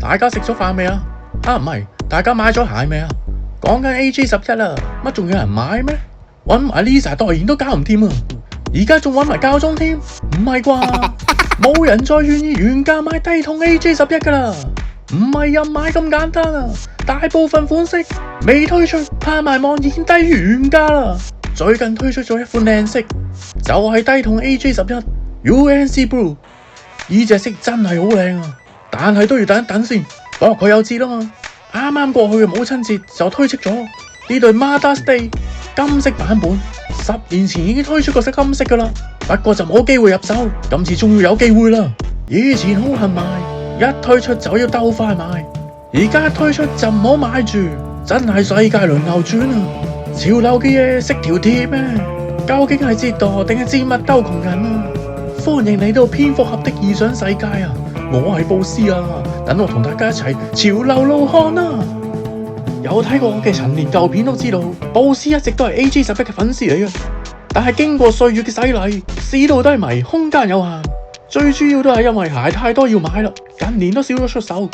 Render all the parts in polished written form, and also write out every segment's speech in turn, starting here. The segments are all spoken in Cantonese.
大家食咗飯未啊？唔係，大家買咗鞋未啊？講緊 AJ11啦，乜仲有人買咩？搵埋 Lisa 代言都搞唔掂啊！而家仲搵埋教宗添，唔係啩？冇人再願意原價買低筒 AJ11噶啦，唔係任買咁簡單啊！大部分款式未推出，拍賣網已經低於原價啦。最近推出咗一款靚色，就係低筒 AJ11 UNC Blue， 呢隻色真係好靚啊！但係都要等一等先，不過佢有折啦嘛。啱啱過去嘅母親節就推出咗呢對 Mother's Day 金色版本，10年前已經推出過色金色噶啦，不過就冇機會入手，今次終於有機會啦。以前好恨買，一推出就要鬥快買，而家一推出就唔好買住，真係世界輪流轉啊！潮流嘅嘢識條鐵咩？究竟係折墮定係賤物鬥窮人啊？歡迎嚟到蝙蝠俠的異想世界啊！我係布斯啊，等我同大家一齊潮流路看啊！有睇過我嘅陳年舊片都知道，布斯一直都係 AJ11 嘅粉絲嚟嘅。但係經過歲月嘅洗禮，市道低迷，空間有限，最主要都係因為鞋太多要買啦，近年都少咗出手。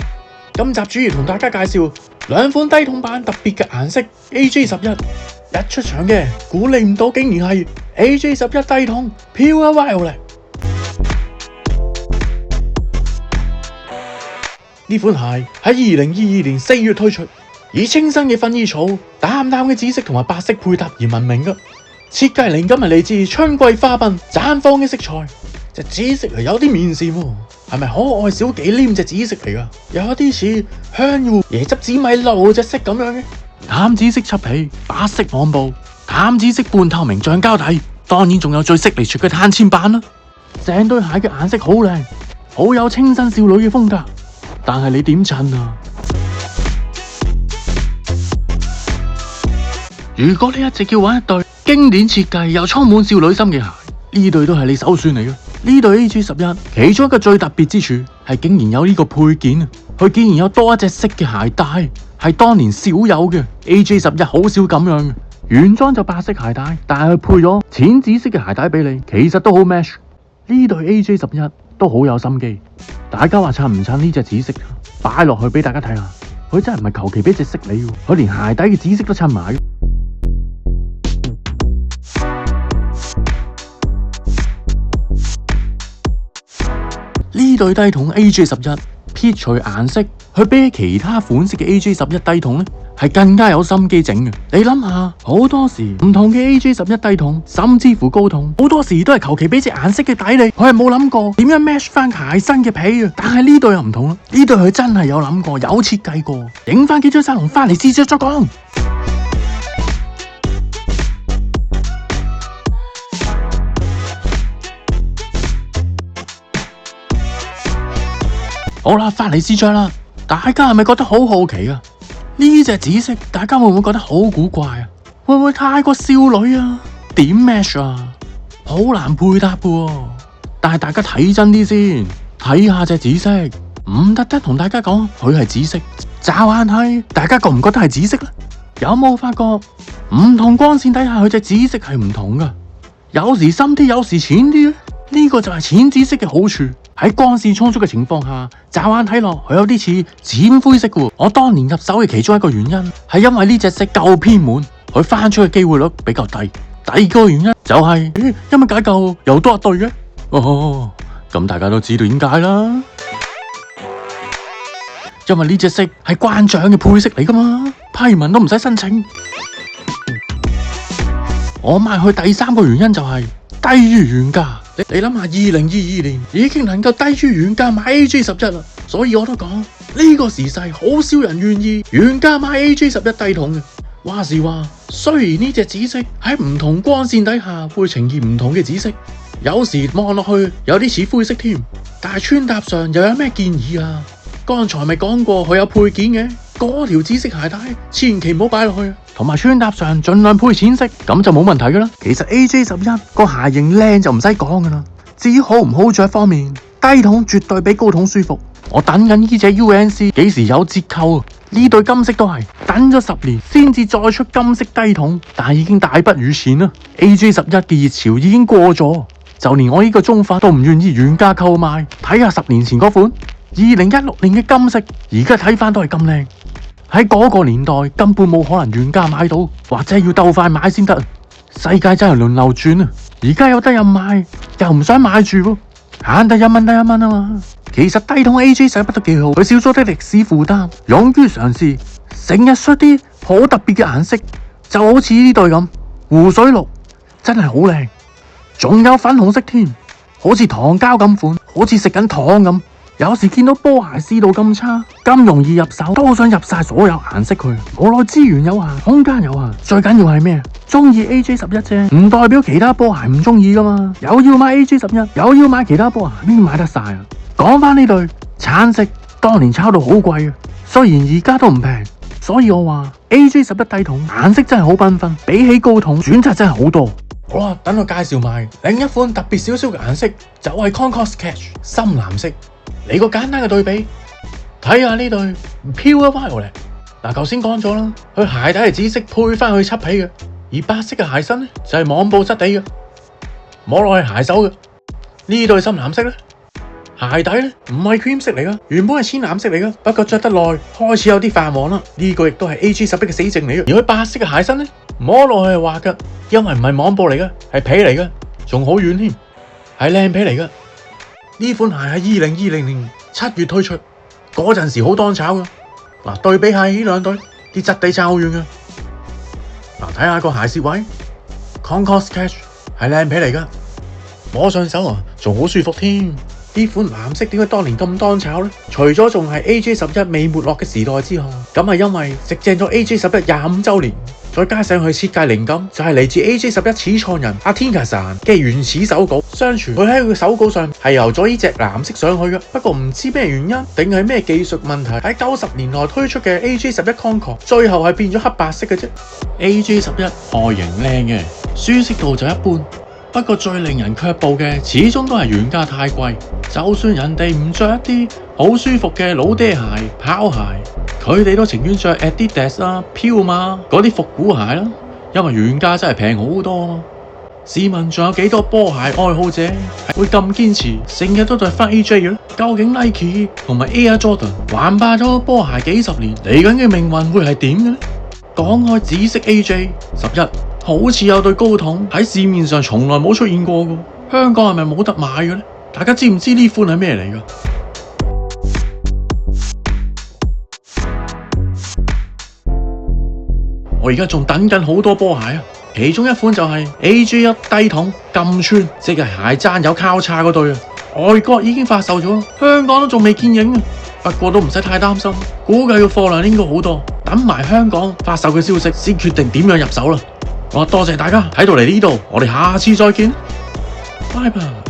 今集主要同大家介紹兩款低筒版特別嘅顏色 AJ11， 一出場嘅估你唔到竟然係 AJ11 低筒 Pure Violet。呢款鞋喺2022年4月推出，以清新嘅薰衣草、淡淡嘅紫色同埋白色配搭而聞名嘅。設計靈感係嚟自春季花瓣綻放嘅色彩，隻紫色係有啲面線喎，係咪可愛小忌廉隻紫色嚟噶？有啲似香芋椰汁紫米露隻色咁樣嘅。淡紫色漆皮、白色網布、淡紫色半透明橡膠底，當然仲有最識嚟出嘅碳纖板啦。成對鞋嘅顏色好靚，好有清新少女嘅風格。但係你點襯啊？如果你一直要揾一對經典設計又充滿少女心嘅鞋，呢對都係你首選嚟嘅。呢對 AJ11 其中一個最特別之處係竟然有呢個配件啊！佢竟然有多一隻色嘅鞋帶，係當年少有嘅。AJ11 好少咁樣嘅，原裝就白色鞋帶，但係佢配咗淺紫色嘅鞋帶俾你，其實都好 match。呢對 AJ11 都好有心機，大家話襯唔襯呢隻紫色？擺落去俾大家睇下，佢真係唔係求其俾隻色你，佢連鞋底嘅紫色都襯埋。呢對低筒 AJ11 撇除顏色，佢比起其他款式嘅 AJ11 低筒呢，係更加有心機整嘅。你諗下，好多時唔同嘅 AJ11 低筒，甚至乎高筒，好多時都係求其俾隻顏色嘅底你，佢係冇諗過點樣 match 翻鞋身嘅皮啊。但係呢對又唔同啦，呢對佢真係有諗過，有設計過，影翻幾張衫同翻嚟試着再講。好啦，翻嚟試着啦，大家係咪覺得好好奇啊？呢隻紫色，大家會唔會覺得好古怪啊？會唔會太過少女啊？點 match 啊？好難配搭嘅。但係大家睇真啲先，睇下隻紫色，唔得得同大家講佢係紫色，乍眼睇，大家覺唔覺得係紫色呢？有冇發覺唔同光線底下佢隻紫色係唔同噶？有時深啲，有時淺啲咧。呢個就係淺紫色嘅好處。喺光線充足嘅情況下，乍眼睇落佢有啲似淺灰色嘅。我當年入手嘅其中一個原因係因為呢隻色夠偏門，佢翻出嘅機會率比較低。第二個原因就係因為解救又多一對嘅。哦，咁大家都知道點解啦，因為呢隻色係關獎嘅配色嚟噶嘛，批文都唔使申請。我買佢第三個原因就係低於原價。你諗下，2022年已經能夠低於原價買 AJ11啦，所以我都講呢個時勢好少人願意原價買 AJ11低筒嘅。話時話，雖然呢隻紫色喺唔同光線底下會呈現唔同嘅紫色，有時望落去有啲似灰色添，但係穿搭上又有咩建議啊？剛才咪講過佢有配件嘅，嗰條紫色鞋帶千祈唔好擺落去，同埋穿搭上盡量配淺色，咁就冇問題噶啦。其實 AJ11個鞋型靚就唔使講噶啦，至於好唔好着方面，低筒絕對比高筒舒服。我等緊呢隻 UNC 幾時有折扣啊？呢對金色都係等咗10年先至再出金色低筒，但係已經大不如前啦。AJ11嘅熱潮已經過咗，就連我呢個中法都唔願意原價購買。睇下10年前嗰款。2016年嘅金色，而家睇返都係咁靚。喺嗰個年代根本冇可能原價買到，或者要鬥快買先得。世界真係輪流轉啊！而家有得任買，又唔想買住喎，慳得一蚊得一蚊啊嘛。其實低筒 AJ11都幾好，佢少咗啲歷史負擔，勇於嘗試，成日出啲好特別嘅顏色，就好似呢對咁湖水綠，真係好靚。仲有粉紅色添，好似糖膠咁款，好似食緊糖咁。有時見到波鞋試到咁差，咁容易入手，都想入晒所有顏色佢。無奈資源有限，空間有限，最緊要係咩？中意 AJ11啫，唔代表其他波鞋唔中意噶嘛。有要買 AJ11，有要買其他波鞋，邊買得晒啊？講翻呢對橙色，當年炒到好貴啊，雖然而家都唔平，所以我話 AJ11低筒顏色真係好繽紛，比起高筒選擇真係好多。好啦，等我介紹埋另一款特別少少嘅顏色，就係 Concourse Catch 深藍色。嚟個簡單嘅對比，睇下呢對 Pure Violet。嗱，頭先講咗啦，佢鞋底係紫色配翻去漆皮嘅，而白色嘅鞋身咧就係網布質地嘅，摸落去鞋手嘅。呢對深藍色咧，鞋底咧唔係 cream 色嚟噶，原本係淺藍色嚟噶，不過着得耐開始有啲泛黃啦。呢個亦都係 AJ11嘅死症嚟嘅。而佢白色嘅鞋身咧，摸落去係滑噶，因為唔係網布嚟嘅，係皮嚟嘅，仲好軟添，係靚皮嚟嘅。呢款鞋喺2020年7月推出，嗰陣時好當炒㗎。嗱，對比下呢兩對，啲質地差好遠㗎。嗱，睇下個鞋舌位 ，Concourse Catch 係靚皮嚟㗎，摸上手啊，仲好舒服添。呢款藍色點解當年咁當炒呢？除咗仲係 AJ11未沒落嘅時代之外，咁係因為食正咗 AJ11 25週年。再加上佢設計靈感就係嚟自 AJ11 始創人阿天卡薩嘅原始手稿，相傳佢喺佢嘅手稿上係油咗呢隻藍色上去嘅。不過唔知咩原因定係咩技術問題，喺90年代推出嘅 AJ11 Concourse 最後係變咗黑白色嘅啫。AJ11 外形靚嘅，舒適度就一般。不過最令人卻步嘅始終都係原價太貴，就算人哋唔着一啲好舒服嘅老爹鞋、跑鞋，佢哋都情願着 Adidas 啦、Puma 嗰啲復古鞋啦，因為原價真係平好多嘛。試問仲有幾多波鞋愛好者會咁堅持，成日都着翻 AJ 嘅咧？究竟 Nike 同埋 Air Jordan 橫霸咗波鞋幾十年，嚟緊嘅命運會係點嘅咧？講開紫色 AJ11，好似有對高筒喺市面上從來冇出現過嘅，香港係咪冇得買嘅咧？大家知唔知呢款係咩嚟㗎？我而家仲等緊好多波鞋啊，其中一款就係 AJ1 低筒禁穿，即係鞋踭有交叉嗰對啊，外國已經發售咗，香港都仲未見影啊。不過都唔使太擔心，估計個貨量應該好多，等埋香港發售嘅消息先決定點樣入手啦。我多謝大家睇到嚟呢度，我哋下次再見，拜拜。